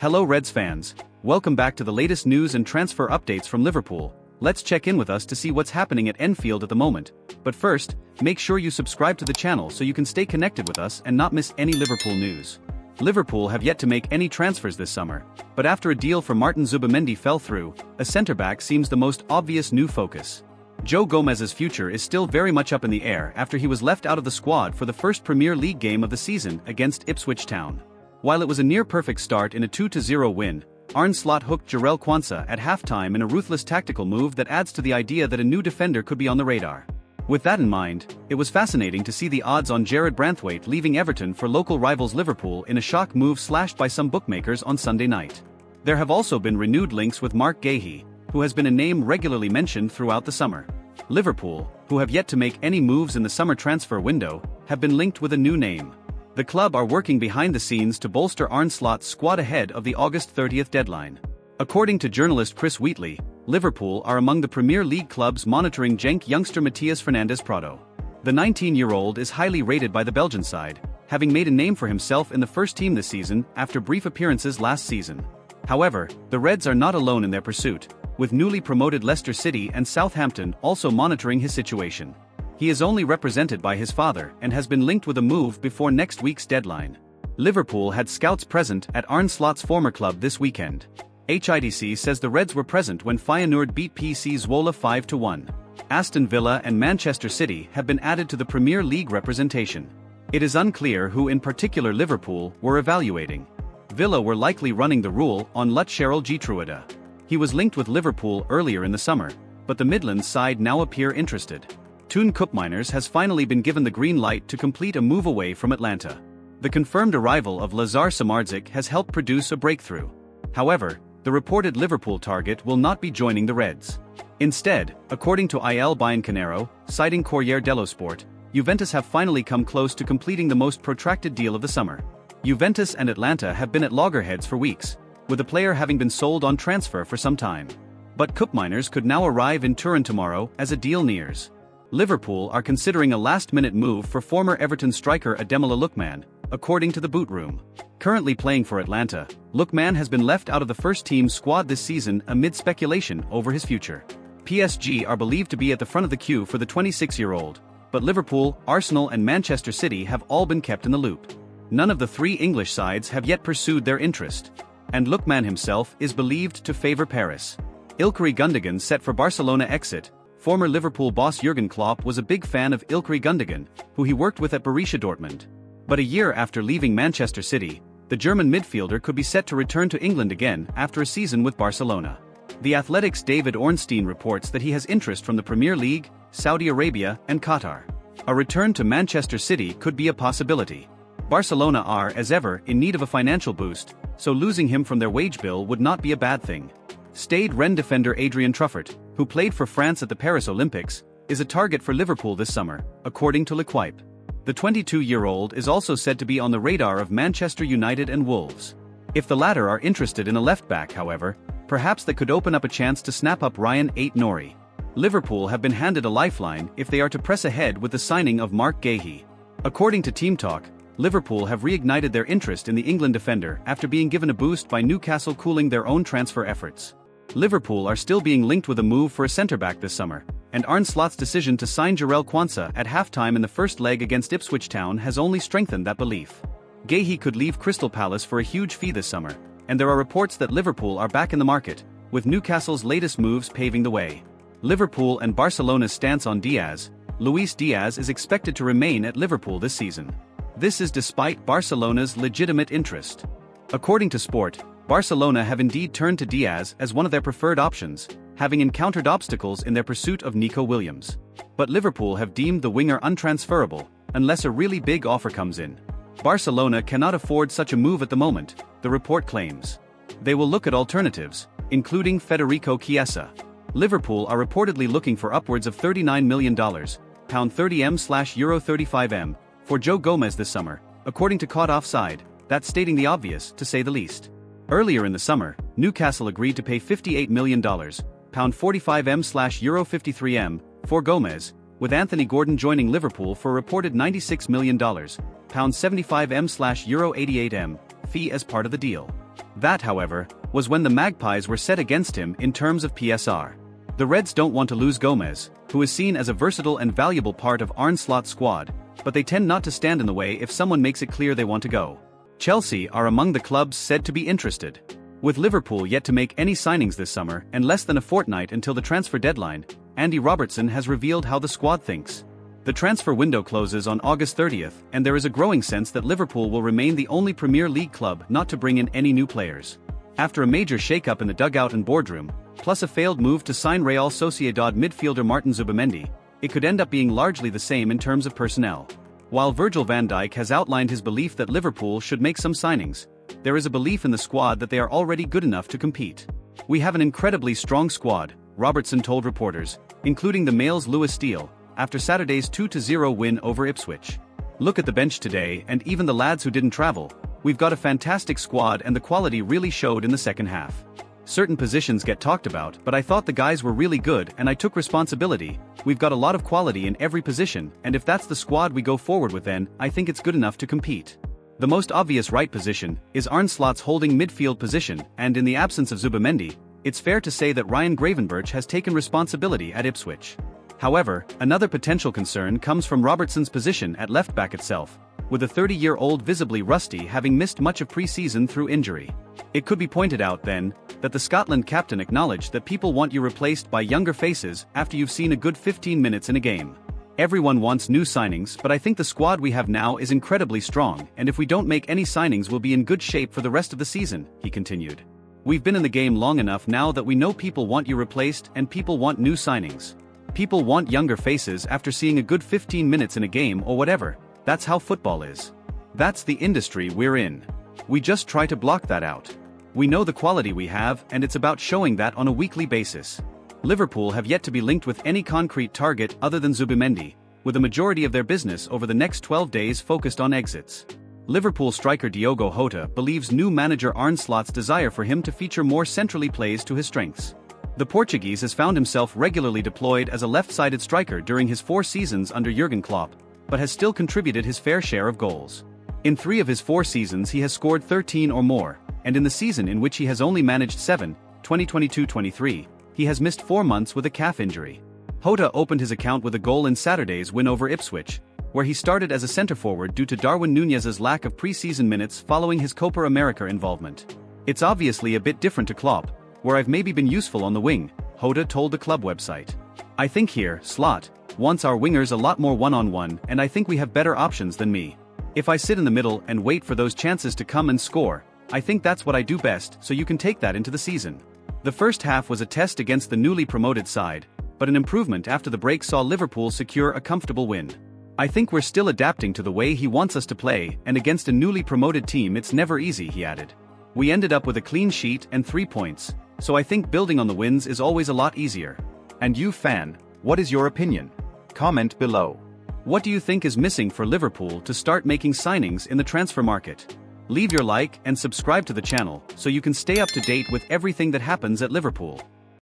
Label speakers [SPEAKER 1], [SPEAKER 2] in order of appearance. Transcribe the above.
[SPEAKER 1] Hello Reds fans, welcome back to the latest news and transfer updates from Liverpool. Let's check in with us to see what's happening at Enfield at the moment. But first, make sure you subscribe to the channel so you can stay connected with us and not miss any Liverpool news. Liverpool have yet to make any transfers this summer, but after a deal for Martin Zubimendi fell through, a centre-back seems the most obvious new focus. Joe Gomez's future is still very much up in the air after he was left out of the squad for the first Premier League game of the season against Ipswich Town. While it was a near-perfect start in a 2-0 win, Arne Slot hooked Jarell Quansah at halftime in a ruthless tactical move that adds to the idea that a new defender could be on the radar. With that in mind, it was fascinating to see the odds on Jared Branthwaite leaving Everton for local rivals Liverpool in a shock move slashed by some bookmakers on Sunday night. There have also been renewed links with Mark Guéhi, who has been a name regularly mentioned throughout the summer. Liverpool, who have yet to make any moves in the summer transfer window, have been linked with a new name. The club are working behind the scenes to bolster Arne Slot's squad ahead of the August 30th deadline. According to journalist Chris Wheatley, Liverpool are among the Premier League clubs monitoring Genk youngster Matias Fernandes Prado. The 19-year-old is highly rated by the Belgian side, having made a name for himself in the first team this season after brief appearances last season. However, the Reds are not alone in their pursuit, with newly promoted Leicester City and Southampton also monitoring his situation. He is only represented by his father and has been linked with a move before next week's deadline. Liverpool had scouts present at Arne Slot's former club this weekend. HIDC says the Reds were present when Feyenoord beat PC Zwolle 5-1. Aston Villa and Manchester City have been added to the Premier League representation. It is unclear who in particular Liverpool were evaluating. Villa were likely running the rule on Lut-Cheryl Getruida. He was linked with Liverpool earlier in the summer, but the Midlands side now appear interested. Toon Koopmeiners has finally been given the green light to complete a move away from Atlanta. The confirmed arrival of Lazar Samardzic has helped produce a breakthrough. However, the reported Liverpool target will not be joining the Reds. Instead, according to Il Bianconero, citing Corriere dello Sport, Juventus have finally come close to completing the most protracted deal of the summer. Juventus and Atlanta have been at loggerheads for weeks, with the player having been sold on transfer for some time. But Koopmeiners could now arrive in Turin tomorrow as a deal nears. Liverpool are considering a last-minute move for former Everton striker Ademola Lookman, according to the Boot Room. Currently playing for Atlanta, Lookman has been left out of the first-team squad this season amid speculation over his future. PSG are believed to be at the front of the queue for the 26-year-old, but Liverpool, Arsenal and Manchester City have all been kept in the loop. None of the three English sides have yet pursued their interest. And Lookman himself is believed to favour Paris. Ilkay Gundogan set for Barcelona exit. Former Liverpool boss Jurgen Klopp was a big fan of Ilkay Gundogan, who he worked with at Borussia Dortmund. But a year after leaving Manchester City, the German midfielder could be set to return to England again after a season with Barcelona. The Athletic's David Ornstein reports that he has interest from the Premier League, Saudi Arabia and Qatar. A return to Manchester City could be a possibility. Barcelona are, as ever, in need of a financial boost, so losing him from their wage bill would not be a bad thing. Stade Rennes defender Adrien Truffert, who played for France at the Paris Olympics, is a target for Liverpool this summer, according to L'Equipe. The 22-year-old is also said to be on the radar of Manchester United and Wolves. If the latter are interested in a left-back, however, perhaps that could open up a chance to snap up Ryan Ait-Nouri. Liverpool have been handed a lifeline if they are to press ahead with the signing of Mark Guéhi. According to Team Talk, Liverpool have reignited their interest in the England defender after being given a boost by Newcastle cooling their own transfer efforts. Liverpool are still being linked with a move for a centre-back this summer, and Arne Slot's decision to sign Jarell Quansah at halftime in the first leg against Ipswich Town has only strengthened that belief. Guéhi could leave Crystal Palace for a huge fee this summer, and there are reports that Liverpool are back in the market, with Newcastle's latest moves paving the way. Liverpool and Barcelona's stance on Diaz. Luis Diaz is expected to remain at Liverpool this season. This is despite Barcelona's legitimate interest. According to Sport, Barcelona have indeed turned to Diaz as one of their preferred options, having encountered obstacles in their pursuit of Nico Williams. But Liverpool have deemed the winger untransferable, unless a really big offer comes in. Barcelona cannot afford such a move at the moment, the report claims. They will look at alternatives, including Federico Chiesa. Liverpool are reportedly looking for upwards of $39 million, £30m/Euro 35m, for Joe Gomez this summer, according to Caught Offside, that's stating the obvious, to say the least. Earlier in the summer, Newcastle agreed to pay $58 million, £45m/Euro 53m, for Gomez, with Anthony Gordon joining Liverpool for a reported $96 million, £75m/Euro 88m, fee as part of the deal. That, however, was when the Magpies were set against him in terms of PSR. The Reds don't want to lose Gomez, who is seen as a versatile and valuable part of Arne Slot's squad, but they tend not to stand in the way if someone makes it clear they want to go. Chelsea are among the clubs said to be interested. With Liverpool yet to make any signings this summer and less than a fortnight until the transfer deadline, Andy Robertson has revealed how the squad thinks. The transfer window closes on August 30th, and there is a growing sense that Liverpool will remain the only Premier League club not to bring in any new players. After a major shake-up in the dugout and boardroom, plus a failed move to sign Real Sociedad midfielder Martin Zubimendi, it could end up being largely the same in terms of personnel. While Virgil van Dijk has outlined his belief that Liverpool should make some signings, there is a belief in the squad that they are already good enough to compete. "We have an incredibly strong squad," Robertson told reporters, including the Mail's Lewis Steele, after Saturday's 2-0 win over Ipswich. "Look at the bench today and even the lads who didn't travel. We've got a fantastic squad and the quality really showed in the second half. Certain positions get talked about, but I thought the guys were really good and I took responsibility. We've got a lot of quality in every position, and if that's the squad we go forward with, then I think it's good enough to compete." The most obvious right position is Arne Slot's holding midfield position, and in the absence of Zubimendi, it's fair to say that Ryan Gravenberch has taken responsibility at Ipswich. However, another potential concern comes from Robertson's position at left-back itself, with a 30-year-old visibly rusty having missed much of pre-season through injury. It could be pointed out, then, that the Scotland captain acknowledged that people want you replaced by younger faces after you've seen a good 15 minutes in a game. "Everyone wants new signings, but I think the squad we have now is incredibly strong, and if we don't make any signings we'll be in good shape for the rest of the season," he continued. "We've been in the game long enough now that we know people want you replaced and people want new signings. People want younger faces after seeing a good 15 minutes in a game or whatever. That's how football is. That's the industry we're in. We just try to block that out. We know the quality we have and it's about showing that on a weekly basis." Liverpool have yet to be linked with any concrete target other than Zubimendi, with a majority of their business over the next 12 days focused on exits. Liverpool striker Diogo Jota believes new manager Arne Slot's desire for him to feature more centrally plays to his strengths. The Portuguese has found himself regularly deployed as a left-sided striker during his 4 seasons under Jurgen Klopp, but has still contributed his fair share of goals. In 3 of his 4 seasons he has scored 13 or more, and in the season in which he has only managed 7, 2022-23, he has missed 4 months with a calf injury. Jota opened his account with a goal in Saturday's win over Ipswich, where he started as a centre-forward due to Darwin Núñez's lack of pre-season minutes following his Copa America involvement. "It's obviously a bit different to Klopp, where I've maybe been useful on the wing," Jota told the club website. "I think here, Slot wants our wingers a lot more one-on-one, and I think we have better options than me. If I sit in the middle and wait for those chances to come and score, I think that's what I do best, so you can take that into the season." The first half was a test against the newly promoted side, but an improvement after the break saw Liverpool secure a comfortable win. "I think we're still adapting to the way he wants us to play, and against a newly promoted team it's never easy," he added. "We ended up with a clean sheet and 3 points, so I think building on the wins is always a lot easier." And you, fan, what is your opinion? Comment below. What do you think is missing for Liverpool to start making signings in the transfer market? Leave your like and subscribe to the channel so you can stay up to date with everything that happens at Liverpool.